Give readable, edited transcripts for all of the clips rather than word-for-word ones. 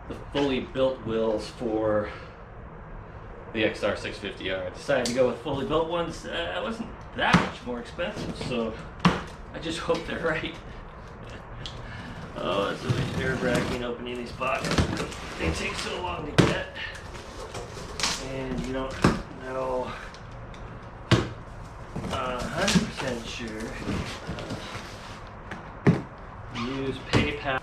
the fully built wheels for the XR650L. I decided to go with fully built ones. It wasn't that much more expensive, so I just hope they're right. Oh, it's always nerve-wracking opening these boxes. They take so long to get, and you don't know 100% sure. Use PayPal.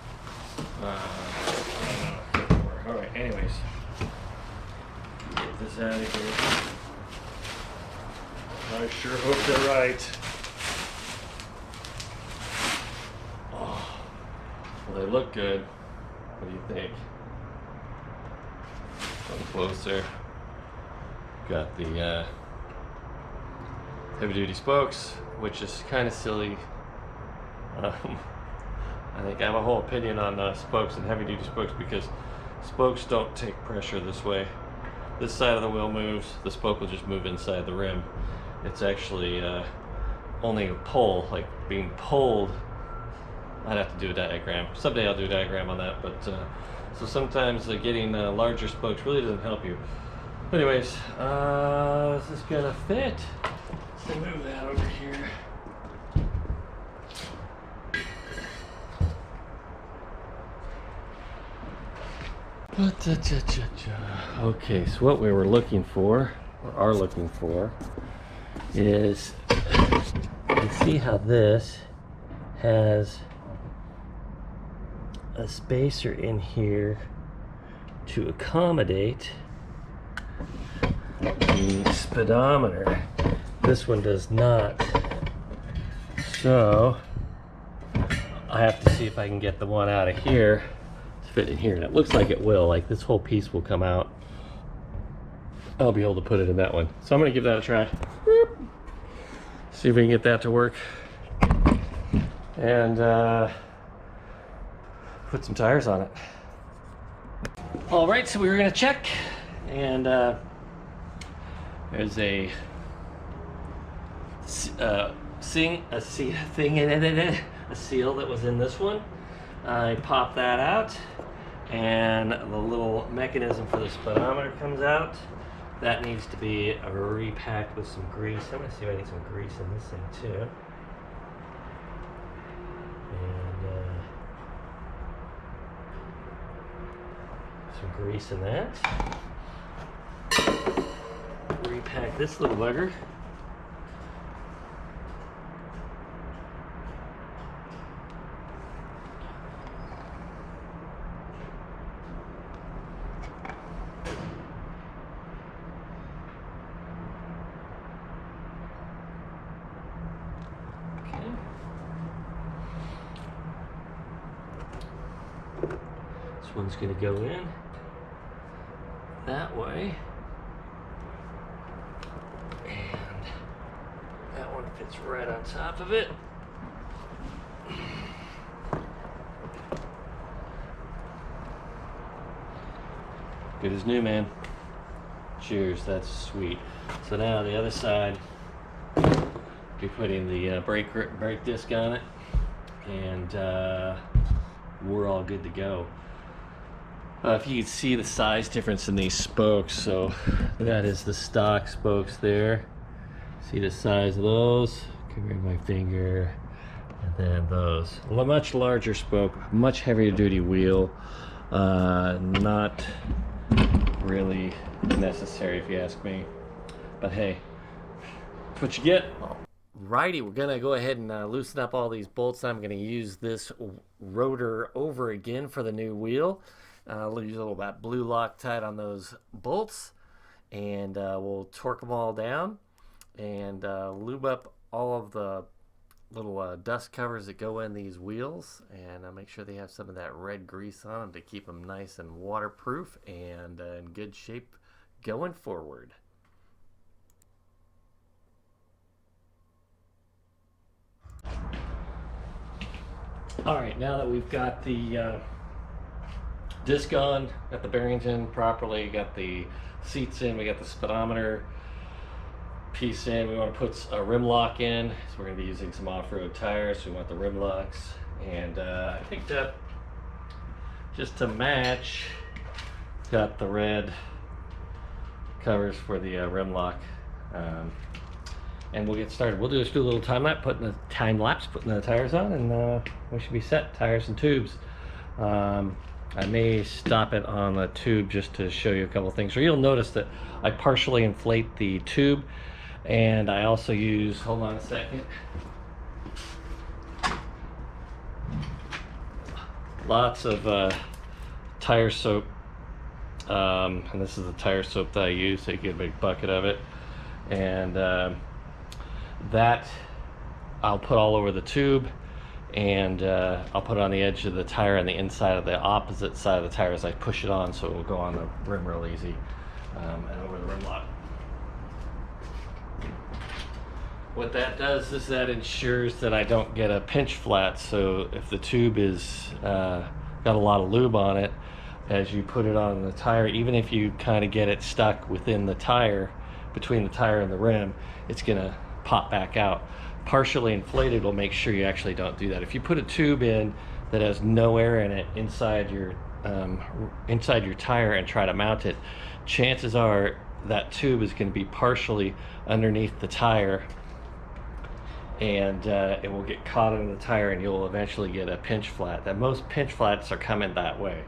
Alright, anyways. Get this out of here. I sure hope they're right. Oh, well, they look good. What do you think? Come closer. Got the heavy-duty spokes, which is kind of silly. I think I have a whole opinion on spokes and heavy-duty spokes because spokes don't take pressure this way. This side of the wheel moves, the spoke will just move inside the rim. It's actually only a pull, like being pulled. I'd have to do a diagram. Someday I'll do a diagram on that, but so sometimes getting larger spokes really doesn't help you. Anyways, is this gonna fit? Let's move that over here. Okay, so what we were looking for, or are looking for, is you see how this has a spacer in here to accommodate the speedometer. This one does not. So I have to see if I can get the one out of here to fit in here. And it looks like it will. Like this whole piece will come out. I'll be able to put it in that one. So I'm going to give that a try. See if we can get that to work. And put some tires on it. All right, so we were going to check. And there's a seal that was in this one. I pop that out, and the little mechanism for the speedometer comes out. That needs to be repacked with some grease. I'm going to see if I get some grease in this thing too. And some grease in that. Repack this little bugger. This one's going to go in that way, and that one fits right on top of it. Good as new, man. Cheers, that's sweet. So now the other side, be putting the brake disc on it, and we're all good to go. If you can see the size difference in these spokes, so that is the stock spokes there. See the size of those? Covering my finger, and then those. A much larger spoke, much heavier duty wheel. Not really necessary if you ask me, but hey, that's what you get. Righty, we're gonna go ahead and loosen up all these bolts. I'm gonna use this rotor over again for the new wheel. I'll use a little that blue Loctite on those bolts, and we'll torque them all down and lube up all of the little dust covers that go in these wheels, and make sure they have some of that red grease on them to keep them nice and waterproof and in good shape going forward. All right, now that we've got the disc on, got the bearings in properly, got the seats in, we got the speedometer piece in, we want to put a rim lock in, so we're going to be using some off-road tires, so we want the rim locks, and I think that just to match got the red covers for the rim lock. And we'll get started. We'll just do a little time lapse, putting the tires on, and we should be set. Tires and tubes. I may stop it on a tube just to show you a couple things. So you'll notice that I partially inflate the tube, and I also use, hold on a second, lots of tire soap, and this is the tire soap that I use, so you get a big bucket of it, and that I'll put all over the tube, and I'll put it on the edge of the tire on the inside of the opposite side of the tire as I push it on, so it will go on the rim real easy, and over the rim lock. What that does is that ensures that I don't get a pinch flat. So if the tube is got a lot of lube on it, as you put it on the tire, even if you kind of get it stuck within the tire, between the tire and the rim, it's gonna pop back out. Partially inflated will make sure you actually don't do that. If you put a tube in that has no air in it inside your tire and try to mount it, chances are that tube is going to be partially underneath the tire, and it will get caught in the tire, and you'll eventually get a pinch flat. That most pinch flats are coming that way.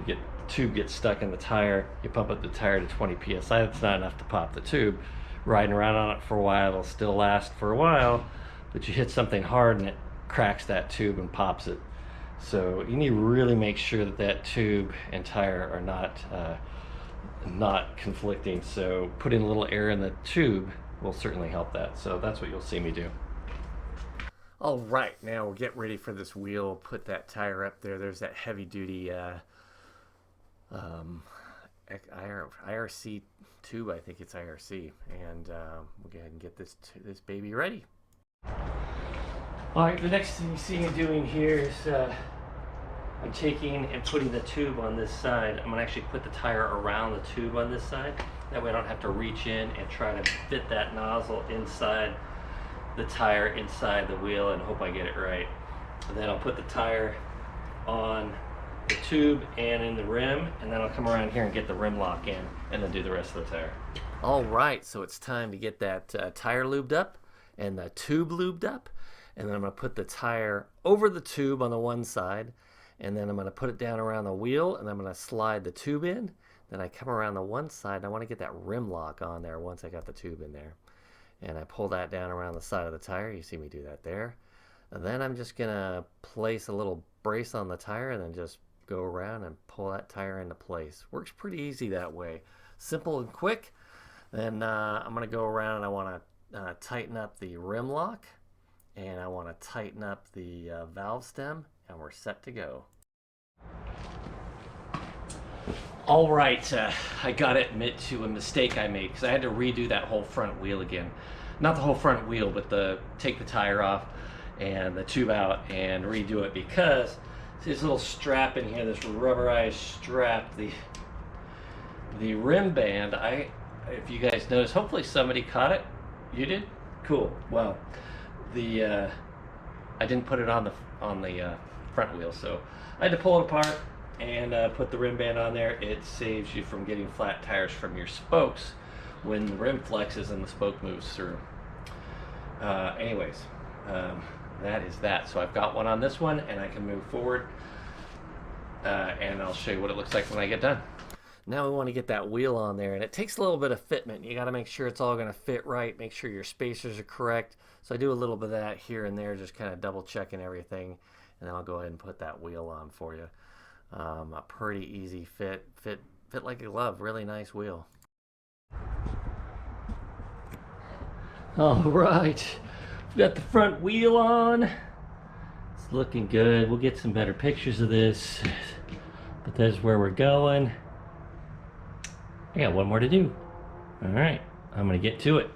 The tube gets stuck in the tire, you pump up the tire to 20 psi, that's not enough to pop the tube. Riding around on it for a while, it'll still last for a while, but you hit something hard and it cracks that tube and pops it. So you need to really make sure that that tube and tire are not conflicting. So putting a little air in the tube will certainly help that. So that's what you'll see me do. All right, now we'll get ready for this wheel. Put that tire up there. There's that heavy duty IRC tube. I think it's IRC, and we'll go ahead and get this baby ready. All right, the next thing you see me doing here is I'm taking and putting the tube on this side. I'm gonna actually put the tire around the tube on this side. That way I don't have to reach in and try to fit that nozzle inside the tire, inside the wheel, and hope I get it right. And then I'll put the tire on the tube and in the rim, and then I'll come around here and get the rim lock in, and then do the rest of the tire. All right, so it's time to get that tire lubed up and the tube lubed up, and then I'm going to put the tire over the tube on the one side, and then I'm going to put it down around the wheel, and I'm going to slide the tube in. Then I come around the one side, and I want to get that rim lock on there once I got the tube in there. And I pull that down around the side of the tire. You see me do that there. And then I'm just going to place a little brace on the tire and then just go around and pull that tire into place. Works pretty easy that way. Simple and quick. Then I'm going to go around and I want to tighten up the rim lock, and I want to tighten up the valve stem, and we're set to go. All right, I gotta admit to a mistake I made, because I had to redo that whole front wheel again. Not the whole front wheel, but take the tire off and the tube out and redo it, because see this little strap in here, this rubberized strap, the rim band, if you guys noticed, hopefully somebody caught it. You did? Cool. Well, I didn't put it on the front wheel, so I had to pull it apart and put the rim band on there. It saves you from getting flat tires from your spokes when the rim flexes and the spoke moves through. Anyways, that is that. So I've got one on this one, and I can move forward, and I'll show you what it looks like when I get done. Now we want to get that wheel on there, and it takes a little bit of fitment. You got to make sure it's all going to fit right, make sure your spacers are correct. So I do a little bit of that here and there, just kind of double checking everything, and then I'll go ahead and put that wheel on for you. A pretty easy fit like a glove. Really nice wheel. All right, we got the front wheel on. It's looking good. We'll get some better pictures of this, but that's where we're going. I got one more to do. All right, I'm gonna get to it.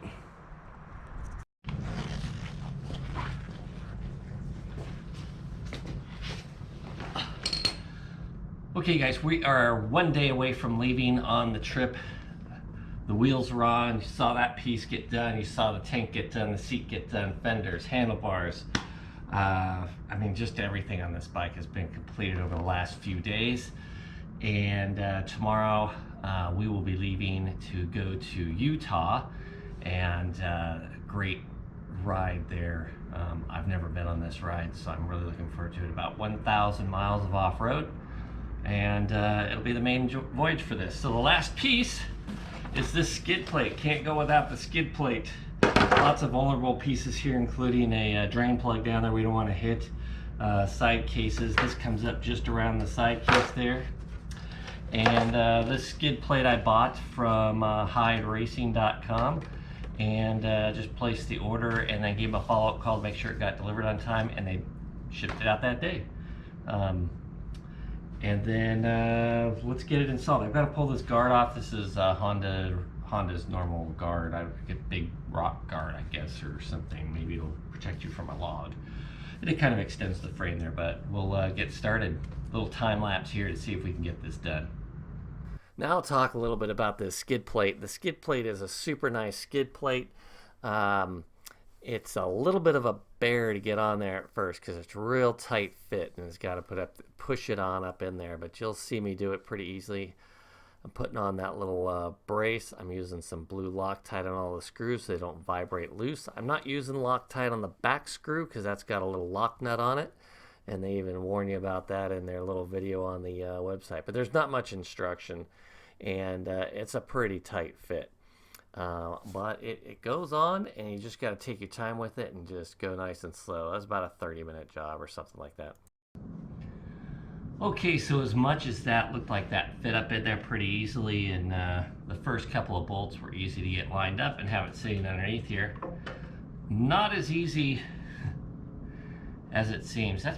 Okay guys, we are 1 day away from leaving on the trip. The wheels are on. You saw that piece get done. You saw the tank get done, the seat get done, fenders, handlebars. I mean, just everything on this bike has been completed over the last few days. And tomorrow we will be leaving to go to Utah, and great ride there. I've never been on this ride, so I'm really looking forward to it. About 1,000 miles of off-road, and it'll be the main voyage for this. So the last piece is this skid plate. Can't go without the skid plate. Lots of vulnerable pieces here, including a drain plug down there we don't want to hit. Side cases. This comes up just around the side case there. And this skid plate I bought from HydeRacing.com, and just placed the order, and then gave them a follow-up call to make sure it got delivered on time, and they shipped it out that day. And then let's get it installed. I've got to pull this guard off. This is Honda's normal guard. I get a big rock guard, I guess, or something. Maybe it'll protect you from a log. And it kind of extends the frame there, but we'll get started. A little time lapse here to see if we can get this done. Now I'll talk a little bit about this skid plate. The skid plate is a super nice skid plate. It's a little bit of a bear to get on there at first because it's real tight fit, and it's got to push it on up in there, but you'll see me do it pretty easily. I'm putting on that little brace. I'm using some blue Loctite on all the screws so they don't vibrate loose. I'm not using Loctite on the back screw because that's got a little lock nut on it, and they even warn you about that in their little video on the website. But there's not much instruction, and it's a pretty tight fit. But it goes on, and you just got to take your time with it and just go nice and slow. That's about a 30-minute job or something like that. Okay, so as much as that looked like that fit up in there pretty easily, and the first couple of bolts were easy to get lined up and have it sitting underneath here, not as easy as it seems. It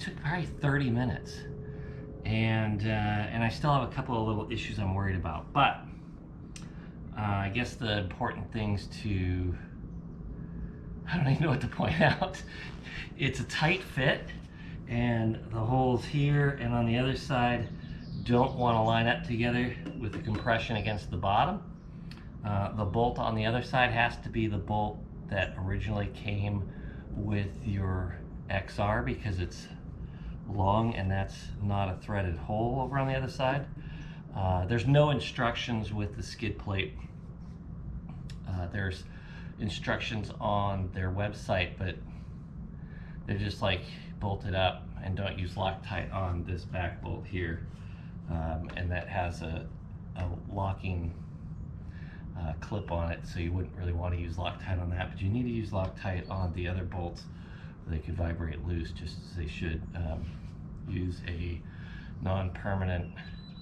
took probably 30 minutes, and I still have a couple of little issues I'm worried about. But I guess the important things I don't even know what to point out. It's a tight fit, and the holes here and on the other side don't want to line up together with the compression against the bottom. The bolt on the other side has to be the bolt that originally came with your XR, because it's long and that's not a threaded hole over on the other side. There's no instructions with the skid plate. There's instructions on their website, but they're just like bolted up, and don't use Loctite on this back bolt here. And that has a locking clip on it, so you wouldn't really want to use Loctite on that, but you need to use Loctite on the other bolts. They could vibrate loose just as they should. Use a non-permanent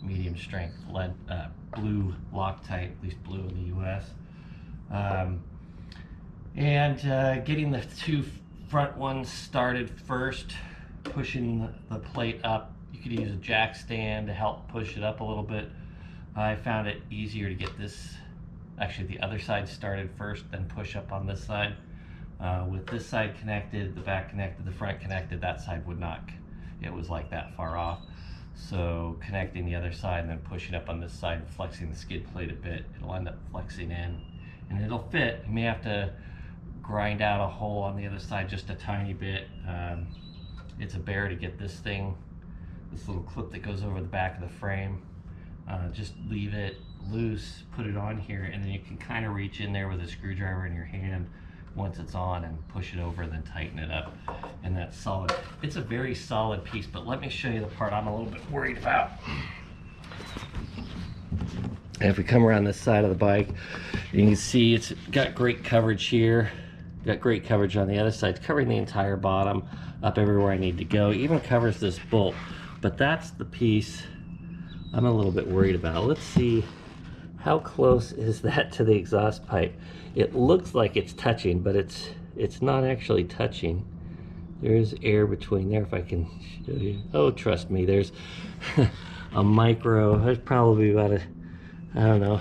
medium strength lead blue Loctite, at least blue in the US. Getting the two front ones started first, pushing the plate up. You could use a jack stand to help push it up a little bit. I found it easier to get the other side started first, then push up on this side. With this side connected, the back connected, the front connected, that side would not. It was like that far off. So connecting the other side and then pushing up on this side and flexing the skid plate a bit, it'll end up flexing in and it'll fit. You may have to grind out a hole on the other side just a tiny bit. It's a bear to get this little clip that goes over the back of the frame. Just leave it loose, put it on here, and then you can kind of reach in there with a screwdriver in your hand once it's on and push it over, and then tighten it up, and that's solid. It's a very solid piece, but let me show you the part I'm a little bit worried about. And if we come around this side of the bike, you can see it's got great coverage here, got great coverage on the other side. It's covering the entire bottom, up everywhere I need to go, even covers this bolt. But that's the piece I'm a little bit worried about. Let's see, how close is that to the exhaust pipe? It looks like it's touching, but it's not actually touching. There's air between there, if I can show you. Oh, trust me, there's a micro, there's probably about a, I don't know,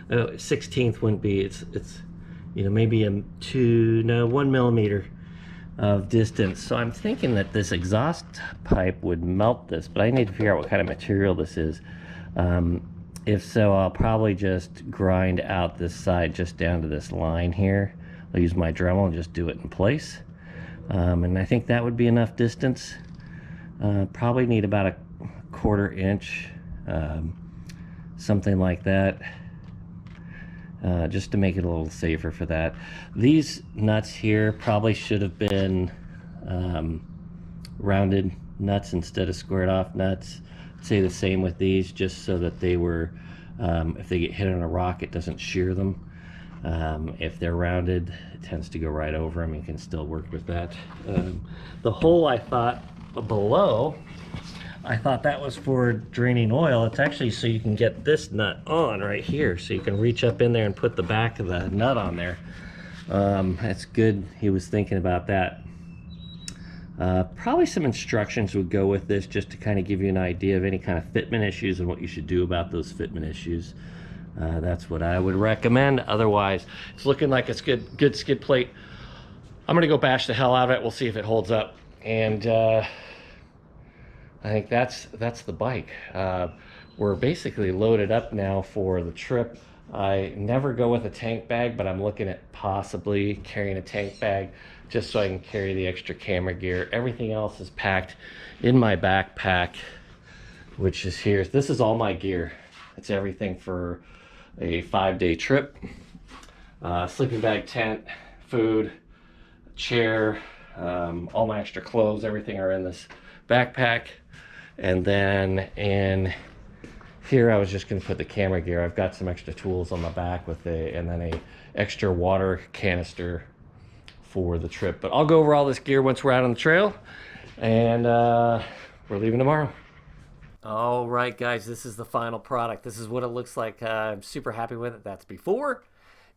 1/16 wouldn't be, it's you know, maybe 1 millimeter of distance. So I'm thinking that this exhaust pipe would melt this, but I need to figure out what kind of material this is. If so, I'll probably just grind out this side just down to this line here. I'll use my Dremel and just do it in place. And I think that would be enough distance. Probably need about 1/4 inch, something like that, just to make it a little safer for that. These nuts here probably should have been rounded nuts instead of squared off nuts. I'd say the same with these, just so that they were, if they get hit on a rock, it doesn't shear them. If they're rounded, it tends to go right over them. You can still work with that. The hole, I thought below, I thought that was for draining oil. It's actually so you can get this nut on right here, so you can reach up in there and put the back of the nut on there. That's good he was thinking about that. Probably some instructions would go with this, just to kind of give you an idea of any kind of fitment issues and what you should do about those fitment issues. That's what I would recommend. Otherwise, it's looking like it's good skid plate. I'm gonna go bash the hell out of it. We'll see if it holds up. And I think that's the bike. We're basically loaded up now for the trip. I never go with a tank bag, but I'm looking at possibly carrying a tank bag just so I can carry the extra camera gear. Everything else is packed in my backpack, which is here. This is all my gear. It's everything for a 5-day trip. Sleeping bag, tent, food, chair, all my extra clothes, everything are in this backpack. And then in here, I was just gonna put the camera gear. I've got some extra tools on the back with and then a extra water canister for the trip. But I'll go over all this gear once we're out on the trail, and we're leaving tomorrow. All right, guys, this is the final product. This is what it looks like. I'm super happy with it. That's before,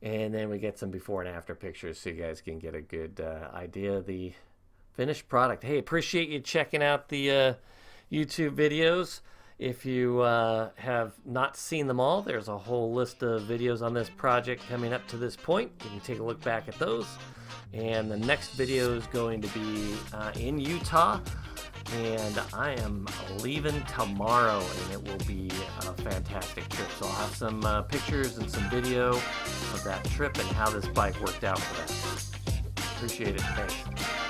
and then we get some before and after pictures so you guys can get a good idea of the finished product. Hey, appreciate you checking out the YouTube videos. If you have not seen them all, there's a whole list of videos on this project coming up to this point. You can take a look back at those. And the next video is going to be in Utah, and I am leaving tomorrow, and it will be a fantastic trip. So I'll have some pictures and some video of that trip and how this bike worked out for that. Appreciate it. Thanks.